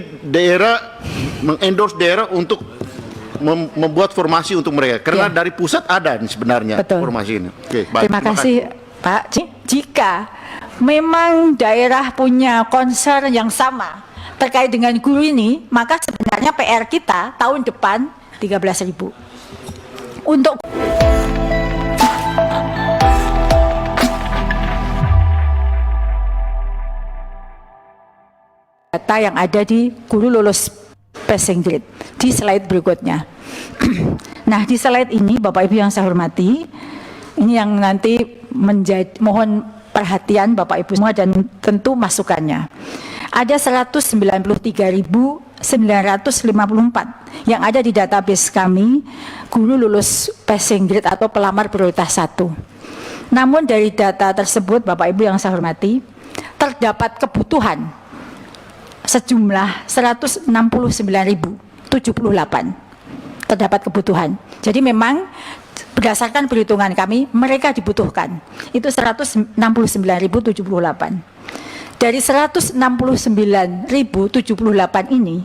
daerah mengendorse daerah untuk membuat formasi untuk mereka karena dari pusat ada sebenarnya. Betul. Formasi ini. Oke, baik. Terima kasih Pak. Jika memang daerah punya concern yang sama terkait dengan guru ini, maka sebenarnya PR kita tahun depan 13.000 untuk data yang ada di guru lulus passing grade di slide berikutnya. Nah, di slide ini Bapak Ibu yang saya hormati, ini yang nanti mohon perhatian Bapak Ibu semua dan tentu masukannya. Ada 193.954 yang ada di database kami guru lulus passing grade atau pelamar prioritas 1. Namun dari data tersebut Bapak Ibu yang saya hormati, terdapat kebutuhan sejumlah 169.078 terdapat kebutuhan. Jadi memang berdasarkan perhitungan kami mereka dibutuhkan itu 169.078. Dari 169.078 ini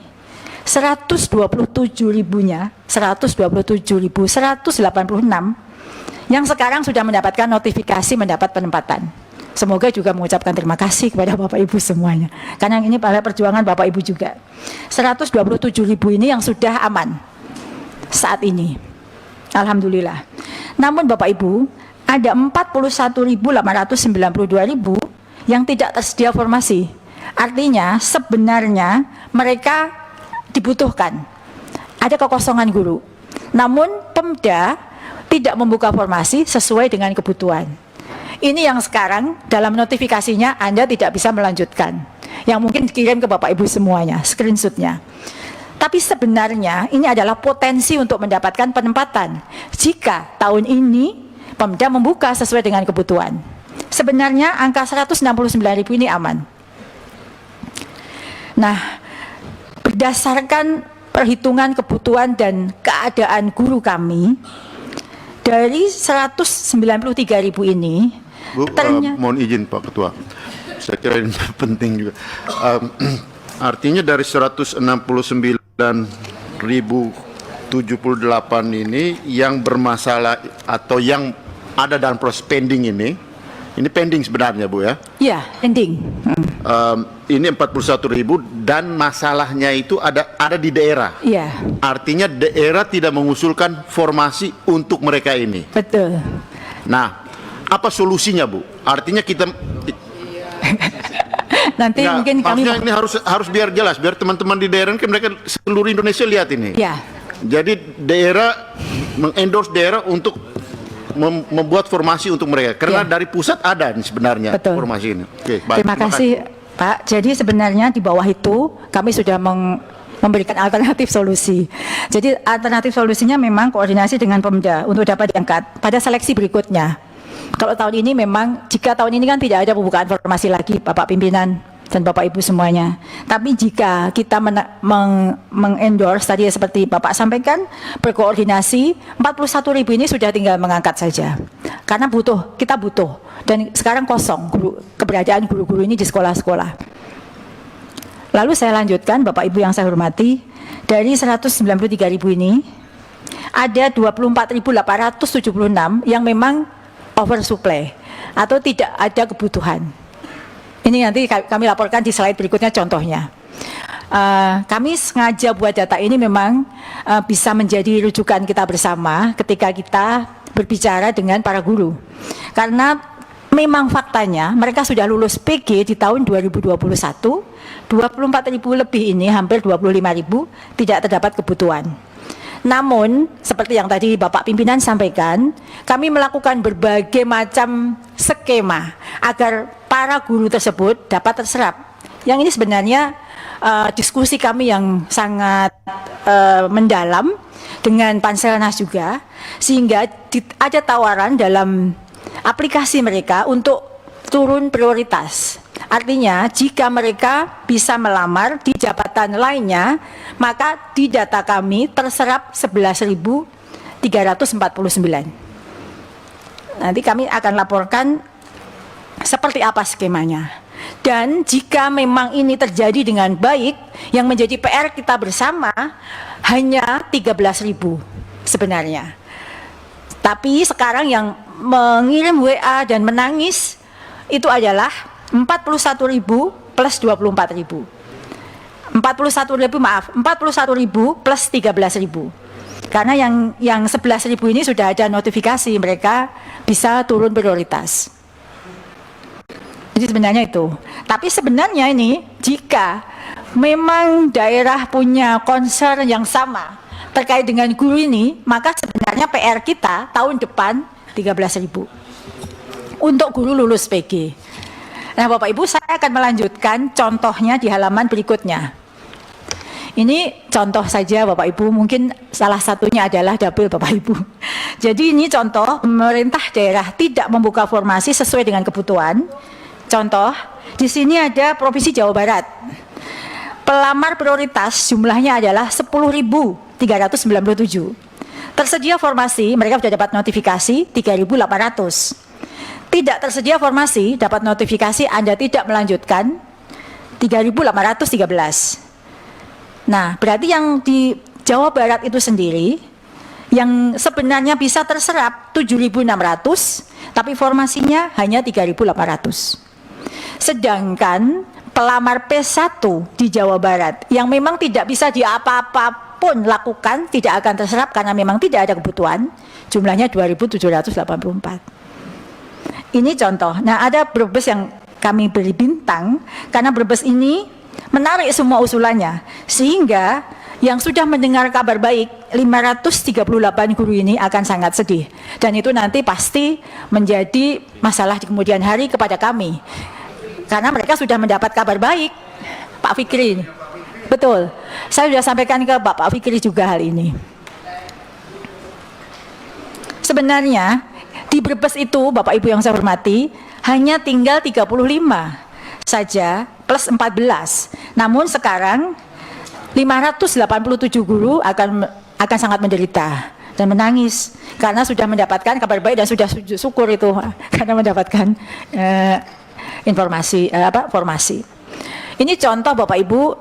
127.000-nya 127.186 yang sekarang sudah mendapatkan notifikasi mendapat penempatan. Semoga juga mengucapkan terima kasih kepada Bapak Ibu semuanya. Karena ini pada perjuangan Bapak Ibu juga. 127.000 ini yang sudah aman saat ini. Alhamdulillah. Namun Bapak Ibu, ada 41.892.000 yang tidak tersedia formasi. Artinya sebenarnya mereka dibutuhkan. Ada kekosongan guru. Namun Pemda tidak membuka formasi sesuai dengan kebutuhan. Ini yang sekarang dalam notifikasinya Anda tidak bisa melanjutkan. Yang mungkin dikirim ke Bapak Ibu semuanya, screenshotnya. Tapi sebenarnya ini adalah potensi untuk mendapatkan penempatan. Jika tahun ini Pemda membuka sesuai dengan kebutuhan. Sebenarnya angka 169.000 ini aman. Nah, berdasarkan perhitungan kebutuhan dan keadaan guru kami, dari 193.000 ini, Bu, mohon izin Pak Ketua, saya kira ini penting juga. Artinya dari 169.078 ini yang bermasalah atau yang ada dalam proses pending ini pending sebenarnya Bu ya? Iya, pending. Ini 41.000 dan masalahnya itu ada di daerah. Iya. Artinya daerah tidak mengusulkan formasi untuk mereka ini. Betul. Nah, apa solusinya Bu? Artinya kita nanti ya, mungkin kami ini harus biar jelas, biar teman-teman di daerah kan mereka seluruh Indonesia lihat ini. Ya. Jadi daerah mengendorse daerah untuk membuat formasi untuk mereka karena dari pusat ada sebenarnya. Betul. Formasi ini. Oke, baik. Terima kasih Pak. Jadi sebenarnya di bawah itu kami sudah memberikan alternatif solusi. Jadi alternatif solusinya memang koordinasi dengan Pemda untuk dapat diangkat pada seleksi berikutnya. Kalau tahun ini memang, jika tahun ini kan tidak ada pembukaan formasi lagi Bapak Pimpinan dan Bapak Ibu semuanya. Tapi jika kita mengendorse tadi seperti Bapak sampaikan, berkoordinasi, 41.000 ini sudah tinggal mengangkat saja. Karena kita butuh. Dan sekarang kosong keberadaan guru-guru ini di sekolah-sekolah. Lalu saya lanjutkan Bapak Ibu yang saya hormati, dari 193.000 ini, ada 24.876 yang memang oversupply atau tidak ada kebutuhan. Ini nanti kami laporkan di slide berikutnya contohnya. Kami sengaja buat data ini memang bisa menjadi rujukan kita bersama ketika kita berbicara dengan para guru. Karena memang faktanya mereka sudah lulus PG di tahun 2021, 24.000 lebih ini, hampir 25.000 tidak terdapat kebutuhan. Namun, seperti yang tadi Bapak Pimpinan sampaikan, kami melakukan berbagai macam skema agar para guru tersebut dapat terserap. Yang ini sebenarnya diskusi kami yang sangat mendalam dengan Panselnas juga, sehingga ada tawaran dalam aplikasi mereka untuk turun prioritas. Artinya jika mereka bisa melamar di jabatan lainnya, maka di data kami terserap 11.349. Nanti kami akan laporkan seperti apa skemanya. Dan jika memang ini terjadi dengan baik, yang menjadi PR kita bersama hanya 13.000 sebenarnya. Tapi sekarang yang mengirim WA dan menangis itu adalah 41.000 plus 24.000. 41.000 plus 13.000. Karena yang 11.000 ini sudah ada notifikasi mereka bisa turun prioritas. Jadi sebenarnya itu. Tapi sebenarnya ini jika memang daerah punya concern yang sama terkait dengan guru ini, maka sebenarnya PR kita tahun depan 13.000 untuk guru lulus PG. Nah, Bapak Ibu, saya akan melanjutkan contohnya di halaman berikutnya. Ini contoh saja Bapak Ibu, mungkin salah satunya adalah dapil Bapak Ibu. Jadi ini contoh pemerintah daerah tidak membuka formasi sesuai dengan kebutuhan. Contoh, di sini ada Provinsi Jawa Barat. Pelamar prioritas jumlahnya adalah 10.397. Tersedia formasi, mereka sudah dapat notifikasi 3.800. Tidak tersedia formasi, dapat notifikasi Anda tidak melanjutkan 3.813. Nah, berarti yang di Jawa Barat itu sendiri, yang sebenarnya bisa terserap 7.600, tapi formasinya hanya 3.800. Sedangkan pelamar P1 di Jawa Barat yang memang tidak bisa diapa-apapun lakukan, tidak akan terserap karena memang tidak ada kebutuhan, jumlahnya 2.784. Ini contoh. Nah, ada Brebes yang kami beri bintang karena Brebes ini menarik semua usulannya, sehingga yang sudah mendengar kabar baik 538 guru ini akan sangat sedih, dan itu nanti pasti menjadi masalah di kemudian hari kepada kami karena mereka sudah mendapat kabar baik. Pak Fikri, betul, saya sudah sampaikan ke Bapak Fikri juga hal ini. Sebenarnya di Brebes itu, Bapak Ibu yang saya hormati, hanya tinggal 35 saja plus 14. Namun sekarang 587 guru akan sangat menderita dan menangis karena sudah mendapatkan kabar baik dan sudah syukur itu karena mendapatkan formasi. Ini contoh Bapak Ibu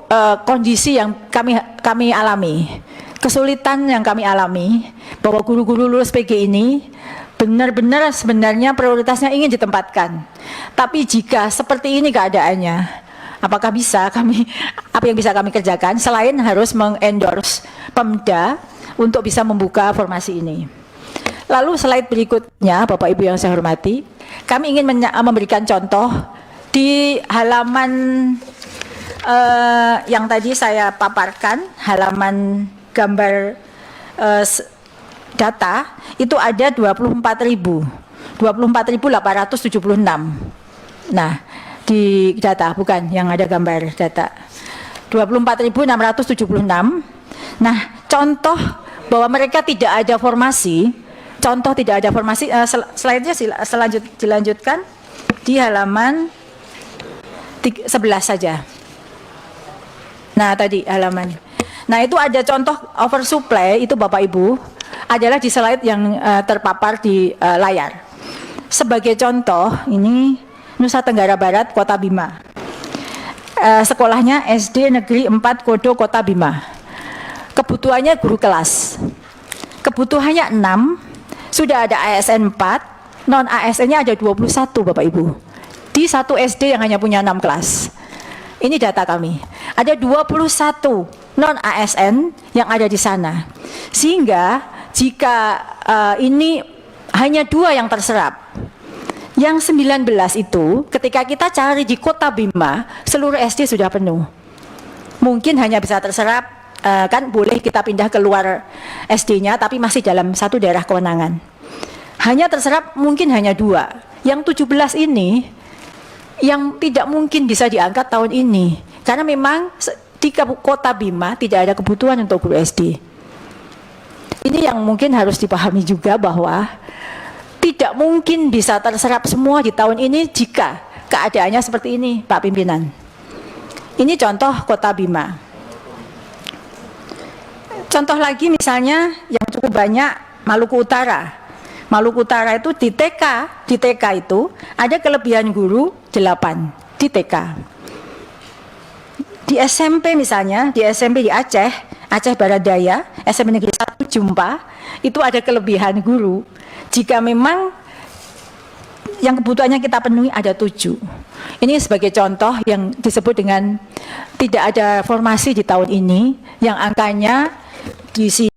kondisi yang kami alami, kesulitan yang kami alami bahwa guru-guru lulus PG ini benar-benar sebenarnya prioritasnya ingin ditempatkan. Tapi jika seperti ini keadaannya, apakah bisa apa yang bisa kami kerjakan selain harus mengendorse Pemda untuk bisa membuka formasi ini. Lalu slide berikutnya Bapak Ibu yang saya hormati, kami ingin memberikan contoh di halaman yang tadi saya paparkan, halaman gambar data itu ada 24.876. Nah, di data bukan yang ada gambar data 24.676. Nah, contoh bahwa mereka tidak ada formasi, slide-nya dilanjutkan di halaman 11 saja. Nah, tadi halaman. Nah, itu ada contoh oversupply itu Bapak Ibu adalah di slide yang terpapar di layar. Sebagai contoh, ini Nusa Tenggara Barat, Kota Bima. Sekolahnya SD Negeri 4 Kodo, Kota Bima. Kebutuhannya guru kelas. Kebutuhannya 6, sudah ada ASN 4, non ASN-nya ada 21 Bapak Ibu. Di satu SD yang hanya punya 6 kelas. Ini data kami. Ada 21 non ASN yang ada di sana. Sehingga jika ini hanya 2 yang terserap, yang 19 itu ketika kita cari di Kota Bima, seluruh SD sudah penuh. Mungkin hanya bisa terserap, kan boleh kita pindah keluar SD-nya, tapi masih dalam satu daerah kewenangan. Hanya terserap mungkin hanya 2. Yang 17 ini yang tidak mungkin bisa diangkat tahun ini, karena memang di Kota Bima tidak ada kebutuhan untuk guru SD. Ini yang mungkin harus dipahami juga bahwa tidak mungkin bisa terserap semua di tahun ini jika keadaannya seperti ini, Pak Pimpinan. Ini contoh Kota Bima. Contoh lagi misalnya yang cukup banyak, Maluku Utara. Maluku Utara itu di TK itu ada kelebihan guru 8. di TK. Di SMP misalnya, di SMP di Aceh Barat Daya, SMP Negeri 1 Jumpa, itu ada kelebihan guru. Jika memang yang kebutuhannya kita penuhi ada 7. Ini sebagai contoh yang disebut dengan tidak ada formasi di tahun ini, yang angkanya di sini